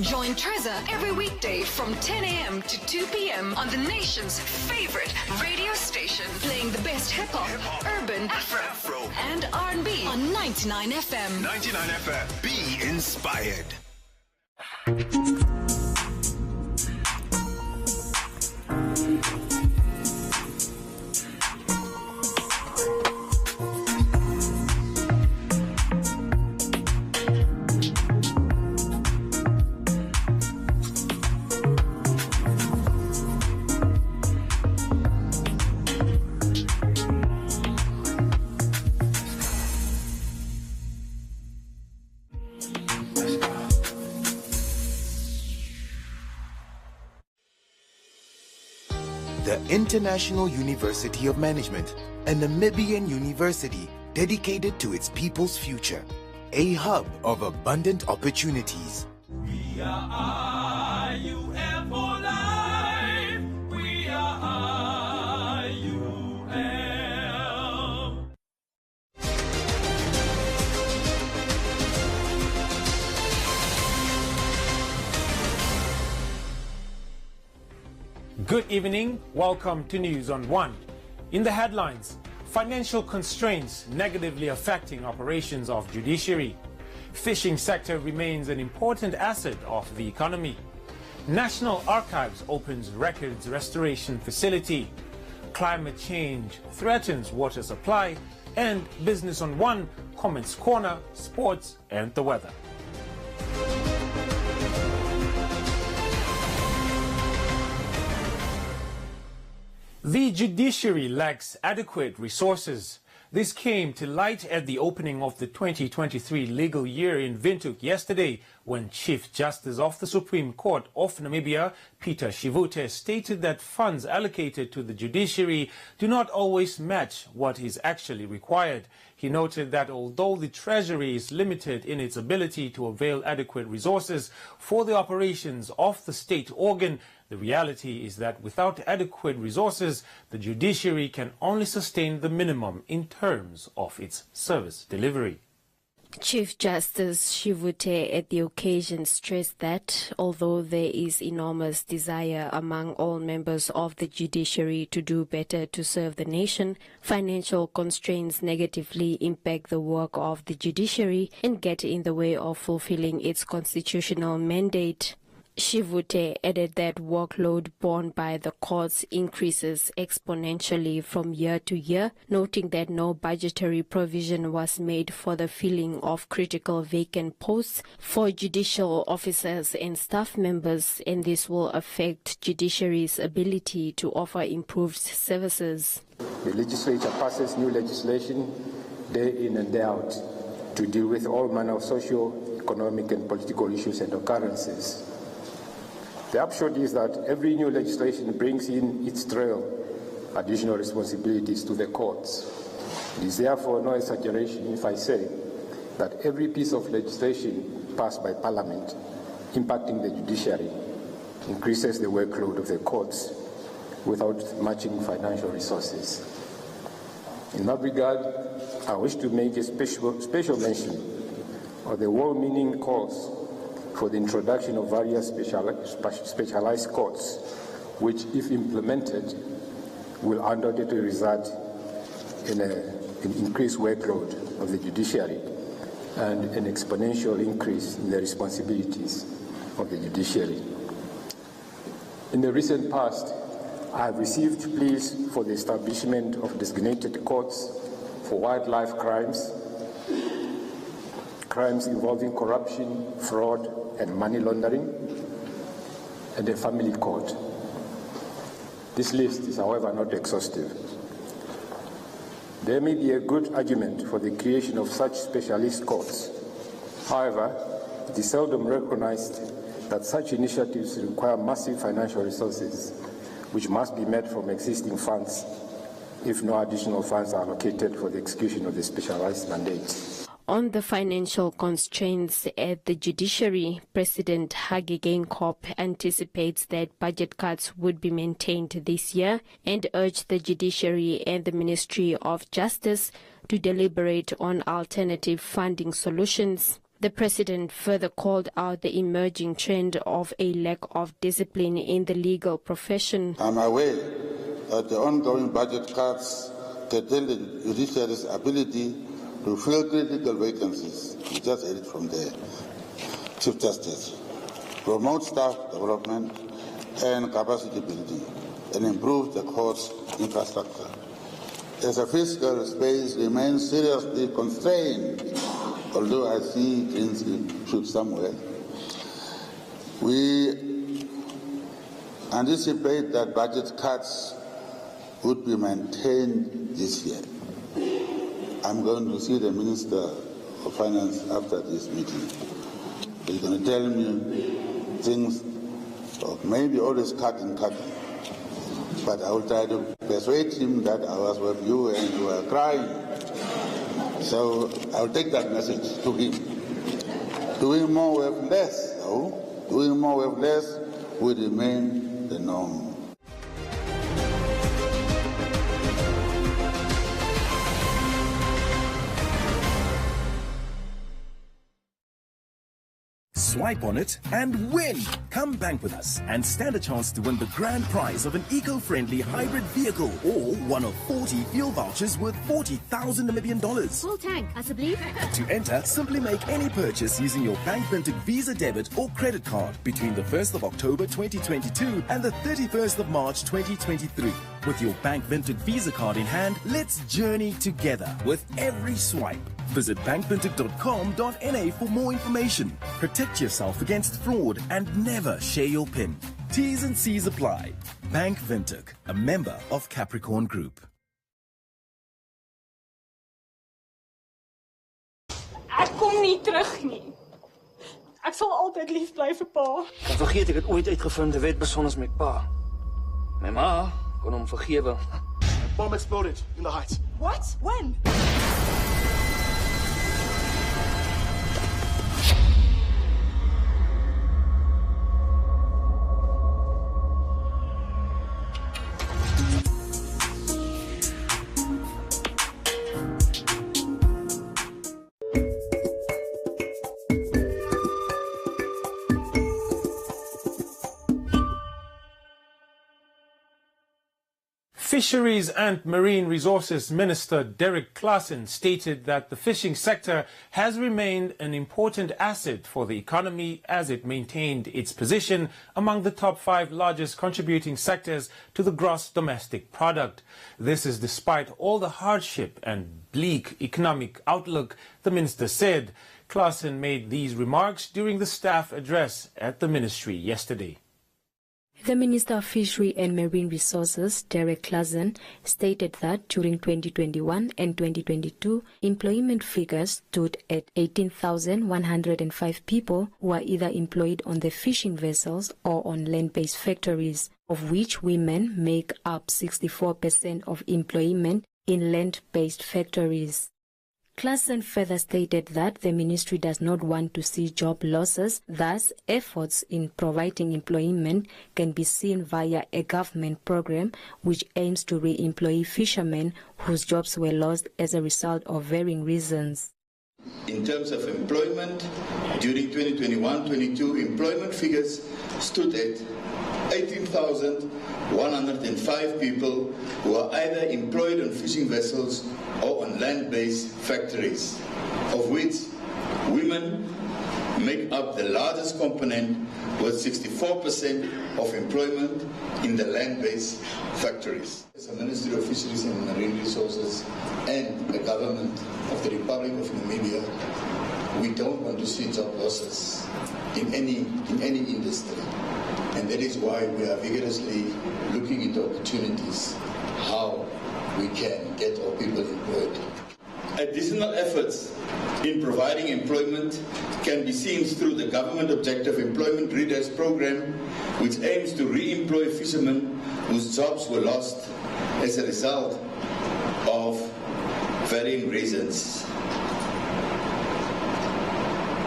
Join Trezor every weekday from 10 a.m. to 2 p.m. on the nation's favorite radio station, playing the best hip-hop, urban, Afro, and R&B on 99 FM. 99 FM. Be inspired. The International University of Management, a Namibian university dedicated to its people's future, a hub of abundant opportunities. We are IUM for life. We are IUM. Good evening. Welcome to News on One. In the headlines, financial constraints negatively affecting operations of judiciary. Fishing sector remains an important asset of the economy. National Archives opens records restoration facility. Climate change threatens water supply. And Business on One, Comments Corner, Sports and the weather. The judiciary lacks adequate resources. This came to light at the opening of the 2023 legal year in Windhoek yesterday, when Chief Justice of the Supreme Court of Namibia, Peter Shivute, stated that funds allocated to the judiciary do not always match what is actually required. He noted that although the Treasury is limited in its ability to avail adequate resources for the operations of the state organ, the reality is that without adequate resources, the judiciary can only sustain the minimum in terms of its service delivery. Chief Justice Shivute at the occasion stressed that although there is enormous desire among all members of the judiciary to do better to serve the nation, financial constraints negatively impact the work of the judiciary and get in the way of fulfilling its constitutional mandate. Shivute added that workload borne by the courts increases exponentially from year to year, noting that no budgetary provision was made for the filling of critical vacant posts for judicial officers and staff members, and this will affect judiciary's ability to offer improved services. The legislature passes new legislation day in and day out to deal with all manner of social, economic and political issues and occurrences. The upshot is that every new legislation brings in its trail additional responsibilities to the courts. It is therefore no exaggeration if I say that every piece of legislation passed by Parliament impacting the judiciary increases the workload of the courts without matching financial resources. In that regard, I wish to make a special mention of the well-meaning calls for the introduction of various specialized courts, which, if implemented, will undoubtedly result in an increased workload of the judiciary and an exponential increase in the responsibilities of the judiciary. In the recent past, I have received pleas for the establishment of designated courts for wildlife crimes, crimes involving corruption, fraud, and money laundering, and a family court. This list is, however, not exhaustive. There may be a good argument for the creation of such specialist courts. However, it is seldom recognized that such initiatives require massive financial resources, which must be met from existing funds if no additional funds are allocated for the execution of the specialized mandates. On the financial constraints at the judiciary, President Hage Geingob anticipates that budget cuts would be maintained this year and urged the judiciary and the Ministry of Justice to deliberate on alternative funding solutions. The president further called out the emerging trend of a lack of discipline in the legal profession. I'm aware that the ongoing budget cuts curtail the judiciary's ability to fill critical vacancies. We just heard it from the Chief Justice. Promote staff development and capacity building, and improve the court's infrastructure. As a fiscal space remains seriously constrained, although I see green shoots somewhere, we anticipate that budget cuts would be maintained this year. I'm going to see the Minister of Finance after this meeting. He's going to tell me things of maybe always cutting. But I will try to persuade him that I was with you and you were crying. So I'll take that message to him. Doing more with less, though. Doing more with less will remain the norm. Swipe on it and win! Come bank with us and stand a chance to win the grand prize of an eco-friendly hybrid vehicle or one of 40 fuel vouchers worth $40,000 Namibian. Full tank, asseblief. To enter, simply make any purchase using your Bank Vintage Visa debit or credit card between the 1st of October 2022 and the 31st of March 2023. With your Bank Vintage Visa card in hand, let's journey together with every swipe. Visit bankvintage.com.na for more information. Protect yourself against fraud and never share your PIN. T's and C's apply. Bank Vintage, a member of Capricorn Group. Ek kom nie terug nie. Ek sal altyd lief bly vir pa. Dan vergeet ek het ooit uitgevind 'n wet besondes met pa. My ma kon hom vergewe. A bomb exploded in the heights. What? When? Fisheries and Marine Resources Minister Derek Claassen stated that the fishing sector has remained an important asset for the economy as it maintained its position among the top 5 largest contributing sectors to the gross domestic product. This is despite all the hardship and bleak economic outlook, the minister said. Claassen made these remarks during the staff address at the ministry yesterday. The Minister of Fishery and Marine Resources, Derek Claassen, stated that during 2021 and 2022, employment figures stood at 18,105 people who are either employed on the fishing vessels or on land-based factories, of which women make up 64% of employment in land-based factories. Claassen further stated that the ministry does not want to see job losses, thus efforts in providing employment can be seen via a government program which aims to re-employ fishermen whose jobs were lost as a result of varying reasons. In terms of employment, during 2021-22, employment figures stood at 18,105 people who are either employed on fishing vessels or on land-based factories, of which women make up the largest component with 64% of employment in the land-based factories. As a Ministry of Fisheries and Marine Resources and the government of the Republic of Namibia, we don't want to see job losses in any industry. And that is why we are vigorously looking into opportunities, how we can get our people employed. Additional efforts in providing employment can be seen through the Government Objective Employment Redress Program, which aims to re-employ fishermen whose jobs were lost as a result of varying reasons.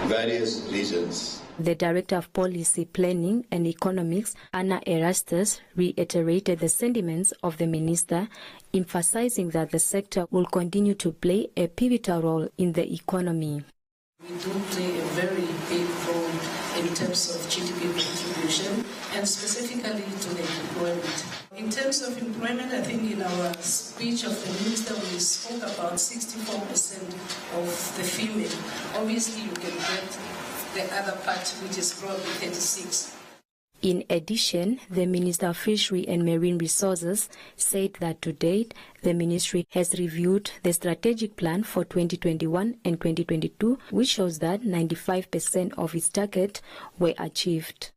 Various reasons. The Director of Policy Planning and Economics, Anna Erastus, reiterated the sentiments of the minister, emphasizing that the sector will continue to play a pivotal role in the economy. We do play a terms of GDP contribution and specifically to the employment. In terms of employment, I think in our speech of the minister we spoke about 64% of the female. Obviously you can get the other part, which is probably 36%. In addition, the Minister of Fishery and Marine Resources said that to date, the ministry has reviewed the strategic plan for 2021 and 2022, which shows that 95% of its target were achieved.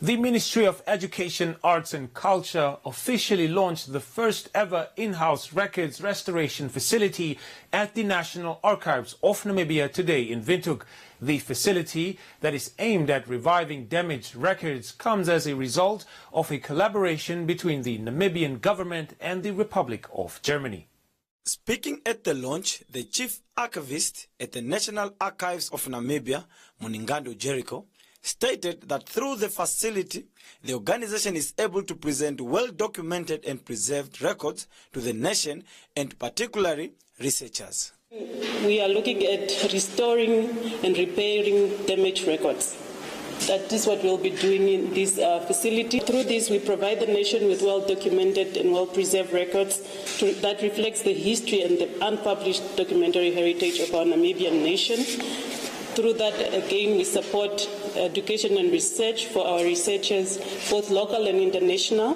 The Ministry of Education, Arts and Culture officially launched the first ever in-house records restoration facility at the National Archives of Namibia today in Windhoek. The facility that is aimed at reviving damaged records comes as a result of a collaboration between the Namibian government and the Republic of Germany. Speaking at the launch, the chief archivist at the National Archives of Namibia, Muningando Jericho, stated that through the facility, the organization is able to present well-documented and preserved records to the nation and particularly researchers. We are looking at restoring and repairing damaged records. That is what we'll be doing in this facility. Through this, we provide the nation with well-documented and well-preserved records that reflects the history and the unpublished documentary heritage of our Namibian nation. Through that, again, we support education and research for our researchers, both local and international,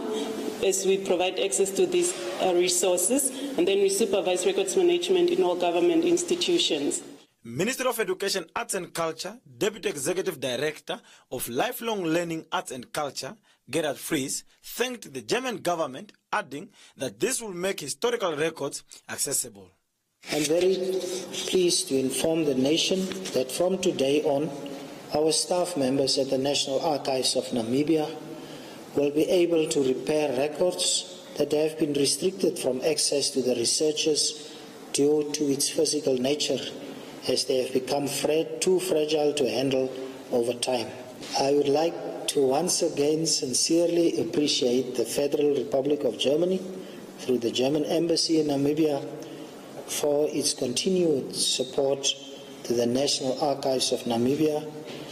as we provide access to these resources, and then we supervise records management in all government institutions. Minister of Education, Arts and Culture, Deputy Executive Director of Lifelong Learning, Arts and Culture, Gerhard Fries, thanked the German government, adding that this will make historical records accessible. I'm very pleased to inform the nation that from today on, our staff members at the National Archives of Namibia will be able to repair records that have been restricted from access to the researchers due to its physical nature, as they have become too fragile to handle over time. I would like to once again sincerely appreciate the Federal Republic of Germany, through the German Embassy in Namibia, for its continued support to the National Archives of Namibia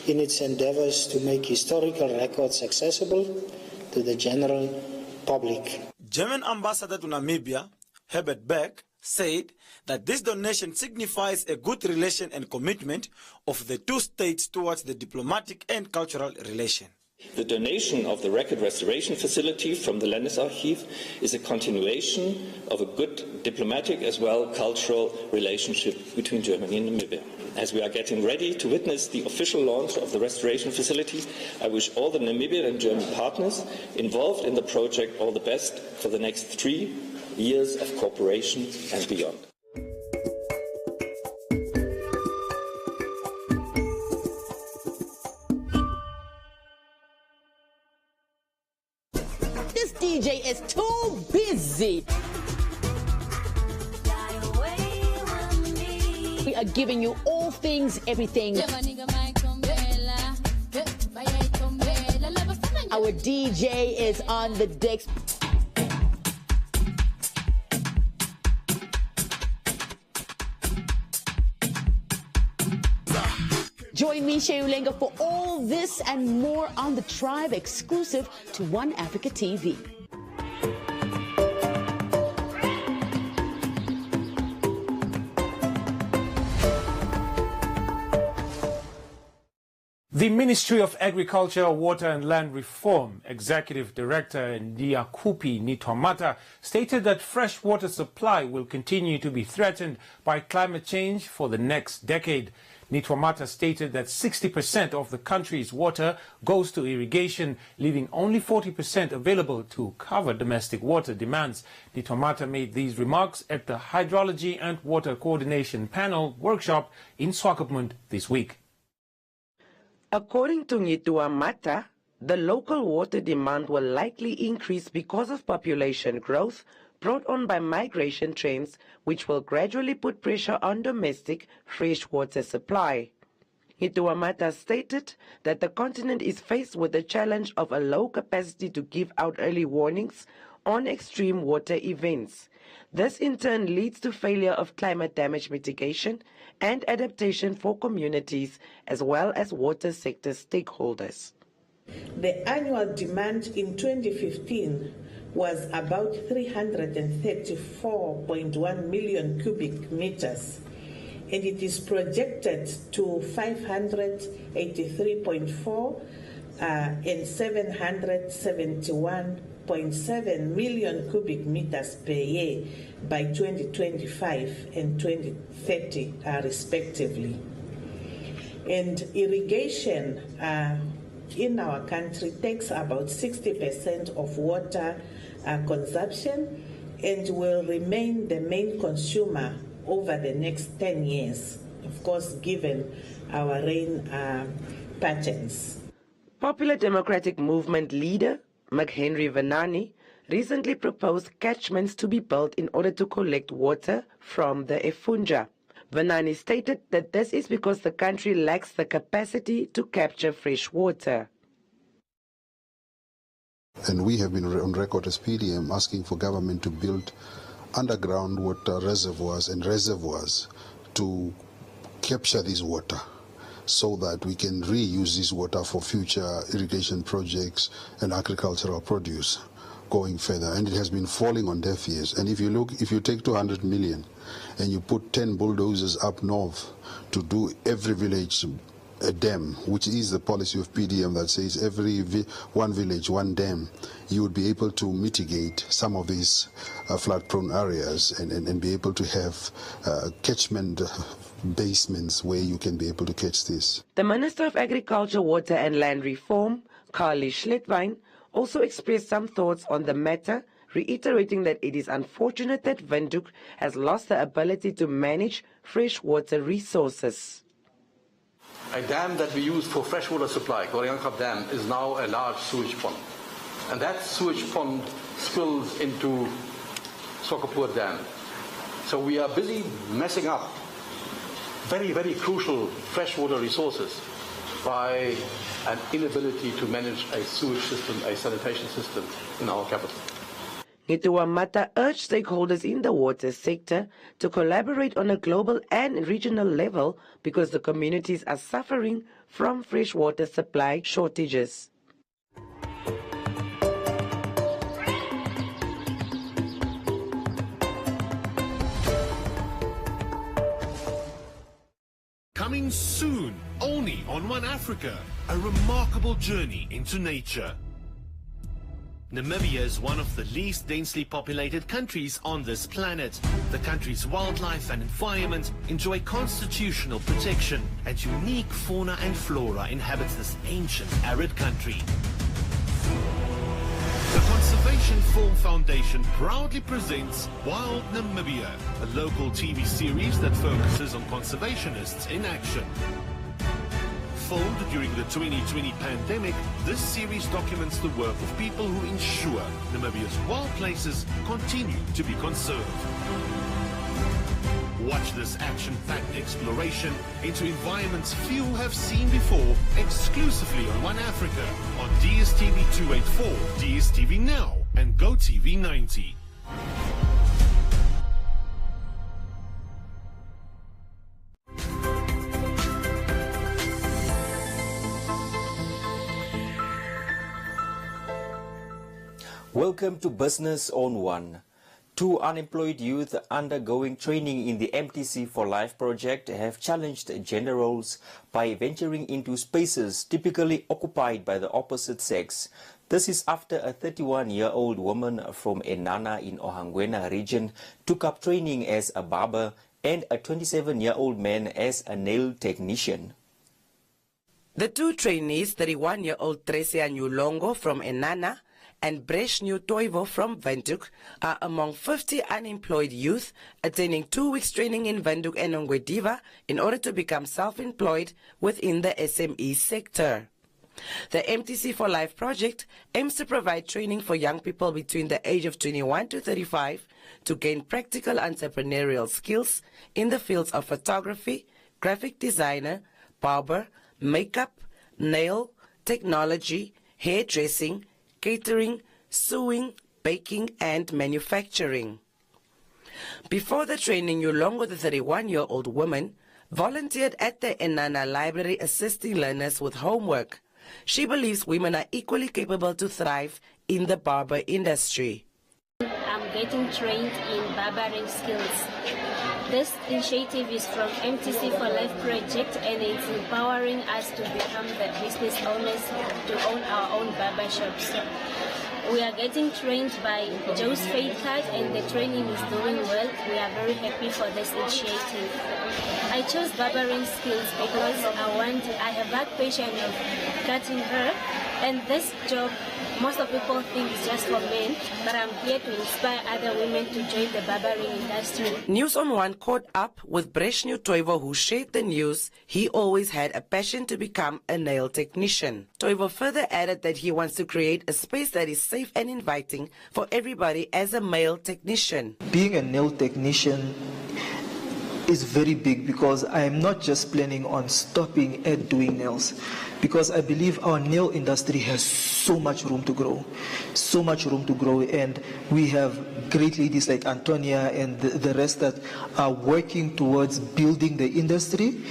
in its endeavors to make historical records accessible to the general public. German Ambassador to Namibia, Herbert Beck, said that this donation signifies a good relation and commitment of the two states towards the diplomatic and cultural relation. The donation of the record restoration facility from the Landesarchiv is a continuation of a good diplomatic as well cultural relationship between Germany and Namibia. As we are getting ready to witness the official launch of the restoration facility, I wish all the Namibian and German partners involved in the project all the best for the next 3 years of cooperation and beyond. This DJ is too busy. We are giving you all things, everything. Our DJ is on the decks. Join me, Sheulenga, for all this and more on The Tribe, exclusive to One Africa TV. The Ministry of Agriculture, Water and Land Reform Executive Director Ndiakupi Nitwamata stated that fresh water supply will continue to be threatened by climate change for the next decade. Nitwamata stated that 60% of the country's water goes to irrigation, leaving only 40% available to cover domestic water demands. Nitwamata made these remarks at the Hydrology and Water Coordination Panel workshop in Swakopmund this week. According to Nitwamata, the local water demand will likely increase because of population growth brought on by migration trends, which will gradually put pressure on domestic freshwater supply. Nitwamata stated that the continent is faced with the challenge of a low capacity to give out early warnings on extreme water events. This in turn leads to failure of climate damage mitigation and adaptation for communities as well as water sector stakeholders. The annual demand in 2015 was about 334.1 million cubic meters, and it is projected to 583.4 and 771.7 million cubic meters per year by 2025 and 2030, respectively. And irrigation in our country takes about 60% of water consumption and will remain the main consumer over the next 10 years, of course, given our rain patterns. Popular Democratic Movement leader McHenry Venani recently proposed catchments to be built in order to collect water from the Efunja. Venani stated that this is because the country lacks the capacity to capture fresh water. And we have been on record as PDM asking for government to build underground water reservoirs and reservoirs to capture this water so that we can reuse this water for future irrigation projects and agricultural produce going further. And it has been falling on deaf ears. And if you take 200 million and you put 10 bulldozers up north to do every village a dam, which is the policy of PDM that says every one village, one dam, you would be able to mitigate some of these flood-prone areas and be able to have catchment basements where you can be able to catch this. The Minister of Agriculture, Water and Land Reform, Carly Schlittwein, also expressed some thoughts on the matter, reiterating that it is unfortunate that Windhoek has lost the ability to manage freshwater resources. A dam that we use for freshwater supply, Koreankap Dam, is now a large sewage pond. And that sewage pond spills into Sokopur Dam. So we are busy messing up very, very crucial freshwater resources by an inability to manage a sewage system, a sanitation system in our capital. Ngitua Mata urged stakeholders in the water sector to collaborate on a global and regional level because the communities are suffering from freshwater supply shortages. Coming soon, only on One Africa, a remarkable journey into nature. Namibia is one of the least densely populated countries on this planet. The country's wildlife and environment enjoy constitutional protection, and unique fauna and flora inhabits this ancient arid country. The Conservation Film Foundation proudly presents Wild Namibia, a local TV series that focuses on conservationists in action. Filmed during the 2020 pandemic, this series documents the work of people who ensure Namibia's wild places continue to be conserved. Watch this action-packed exploration into environments few have seen before exclusively on One Africa on DSTV 284, DSTV Now and GoTV 90. Welcome to Business on One. Two unemployed youth undergoing training in the MTC for Life project have challenged gender roles by venturing into spaces typically occupied by the opposite sex. This is after a 31-year-old woman from Enana in Ohangwena region took up training as a barber and a 27-year-old man as a nail technician. The two trainees, 31-year-old Tresia Nyulongo from Enana and Breshnu Toivo from Windhoek, are among 50 unemployed youth attending 2 weeks training in Windhoek and Ongwediva in order to become self-employed within the SME sector. The MTC for Life project aims to provide training for young people between the age of 21 to 35 to gain practical entrepreneurial skills in the fields of photography, graphic designer, barber, makeup, nail, technology, hairdressing, catering, sewing, baking and manufacturing. Before the training, Yulongo, the 31-year-old woman, volunteered at the Enana Library assisting learners with homework. She believes women are equally capable to thrive in the barber industry. I'm getting trained in barbering skills. This initiative is from MTC for Life project, and it's empowering us to become the business owners to own our own barbershops. We are getting trained by Joe's Fade Card, and the training is doing well. We are very happy for this initiative. I chose barbering skills because I have that passion of cutting hair, and this job, most of people think it's just for men, but I'm here to inspire other women to join the barbering industry. News on One caught up with Breshnu Toivo, who shared the news he always had a passion to become a nail technician. Toivo further added that he wants to create a space that is safe and inviting for everybody as a male technician. Being a nail technician is very big because I am not just planning on stopping at doing nails, because I believe our nail industry has so much room to grow, and we have great ladies like Antonia and the rest that are working towards building the industry,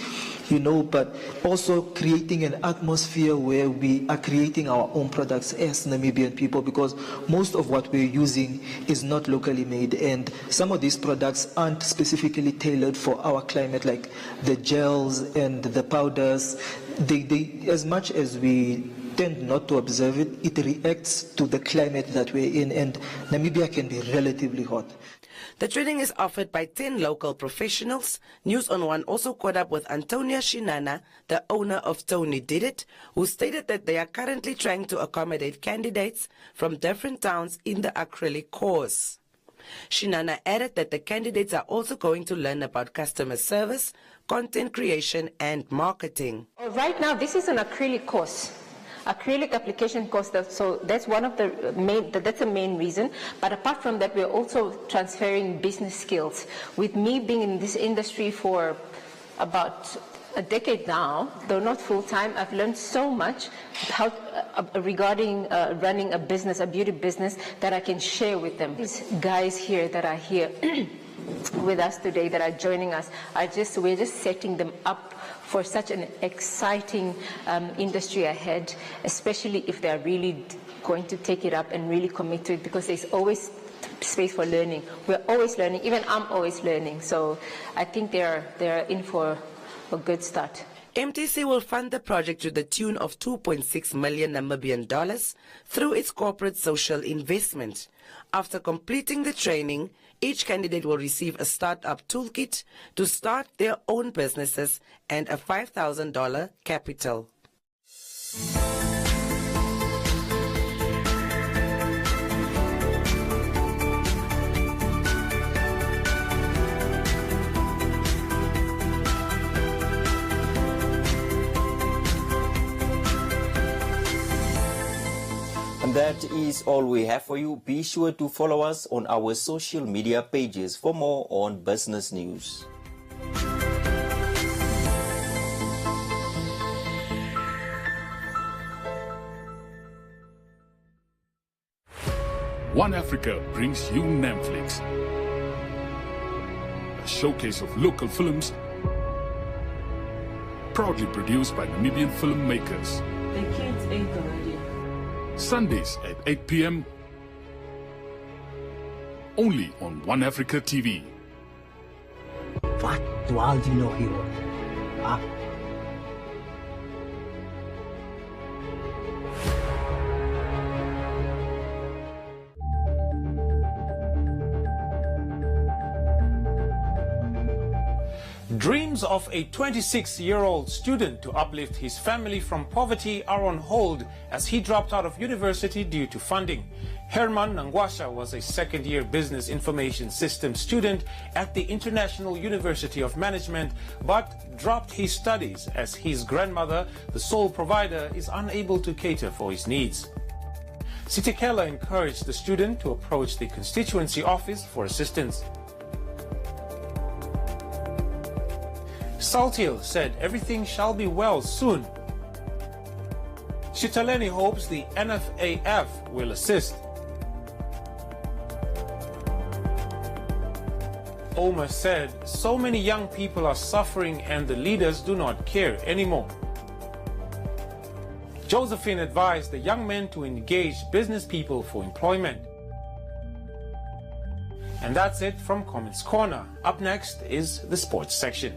but also creating an atmosphere where we are creating our own products as Namibian people, because most of what we're using is not locally made, and some of these products aren't specifically tailored for our climate, like the gels and the powders. They as much as we tend not to observe it, it reacts to the climate that we're in, and Namibia can be relatively hot. The training is offered by 10 local professionals. News on One also caught up with Antonia Shinana, the owner of Tony Did It, who stated that they are currently trying to accommodate candidates from different towns in the acrylic course. Shinana added that the candidates are also going to learn about customer service, content creation and marketing. Right now, this is an acrylic course. Acrylic application course, so that's one of the main reason. But apart from that, we're also transferring business skills. With me being in this industry for about a decade now, though not full time, I've learned so much regarding running a business, a beauty business, that I can share with them. These guys here that are here with us today, that are joining us, we're just setting them up for such an exciting industry ahead, especially if they're really going to take it up and really commit to it, because there's always space for learning. We're always learning, even I'm always learning. So I think they're in for a good start. MTC will fund the project to the tune of 2.6 million Namibian dollars through its corporate social investment. After completing the training, each candidate will receive a startup toolkit to start their own businesses and a $5,000 capital. And that is all we have for you. Be sure to follow us on our social media pages for more on business news. One Africa brings you Netflix, a showcase of local films proudly produced by Namibian filmmakers. The kids ate already. Sundays at 8 p.m. only on One Africa TV. What do all you know here? Dreams of a 26-year-old student to uplift his family from poverty are on hold as he dropped out of university due to funding. Herman Nangwasha was a second-year business information systems student at the International University of Management, but dropped his studies as his grandmother, the sole provider, is unable to cater for his needs. Sitekela encouraged the student to approach the constituency office for assistance. Saltiel said everything shall be well soon. Shitaleni hopes the NFAF will assist. Omer said, so many young people are suffering and the leaders do not care anymore. Josephine advised the young men to engage business people for employment. And that's it from Comments Corner. Up next is the sports section.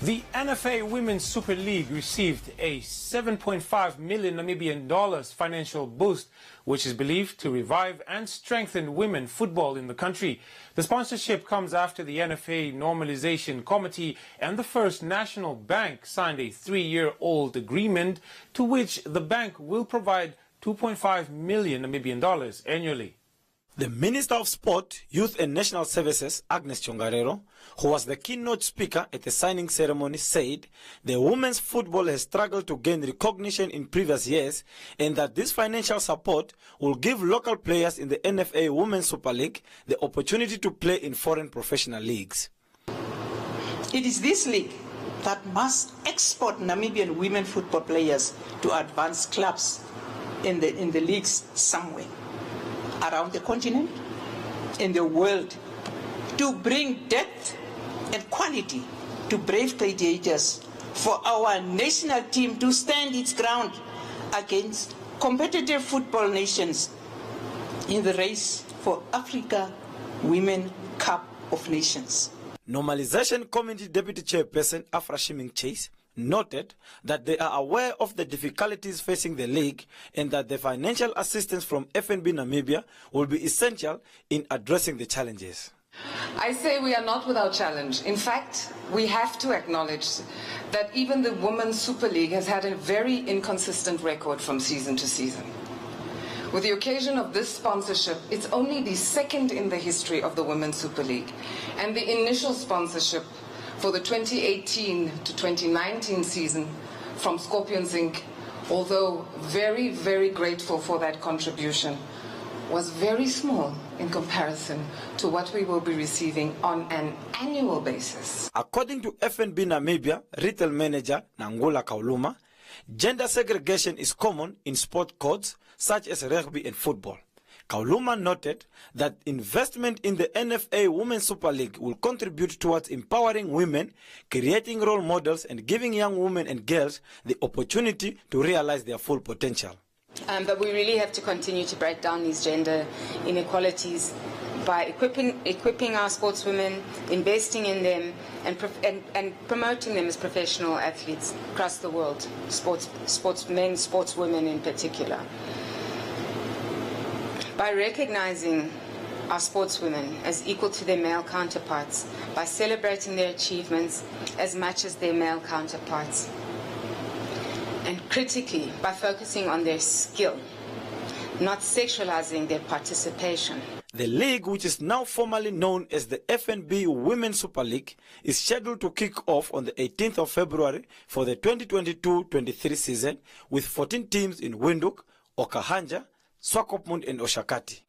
The NFA Women's Super League received a $7.5 million Namibian financial boost, which is believed to revive and strengthen women football in the country. The sponsorship comes after the NFA Normalization Committee and the First National Bank signed a 3-year-old agreement to which the bank will provide $2.5 million Namibian annually. The Minister of Sport, Youth and National Services, Agnes Chongarero, who was the keynote speaker at the signing ceremony, said the women's football has struggled to gain recognition in previous years and that this financial support will give local players in the NFA Women's Super League the opportunity to play in foreign professional leagues. It is this league that must export Namibian women football players to advanced clubs in the leagues somewhere around the continent, in the world, to bring depth and quality to brave gladiators, for our national team to stand its ground against competitive football nations in the race for Africa Women Cup of Nations. Normalization Committee Deputy Chairperson Afra Shiming Chase noted that they are aware of the difficulties facing the league and that the financial assistance from FNB Namibia will be essential in addressing the challenges. I say we are not without challenge. In fact, we have to acknowledge that even the Women's Super League has had a very inconsistent record from season to season. With the occasion of this sponsorship, it's only the second in the history of the Women's Super League, and the initial sponsorship for the 2018 to 2019 season from Scorpions Inc., although very, very grateful for that contribution, was very small in comparison to what we will be receiving on an annual basis. According to FNB Namibia retail manager Nangula Kauluma, gender segregation is common in sport codes such as rugby and football. Kauluma noted that investment in the NFA Women's Super League will contribute towards empowering women, creating role models and giving young women and girls the opportunity to realize their full potential. But we really have to continue to break down these gender inequalities by equipping our sportswomen, investing in them, and promoting them as professional athletes across the world, sportsmen, sportswomen in particular. By recognizing our sportswomen as equal to their male counterparts, by celebrating their achievements as much as their male counterparts, and critically by focusing on their skill, not sexualizing their participation. The league, which is now formally known as the FNB Women's Super League, is scheduled to kick off on the 18th of February for the 2022-23 season with 14 teams in Windhoek, Okahanja, Swakopmund and Oshakati.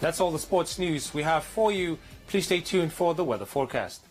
That's all the sports news we have for you. Please stay tuned for the weather forecast.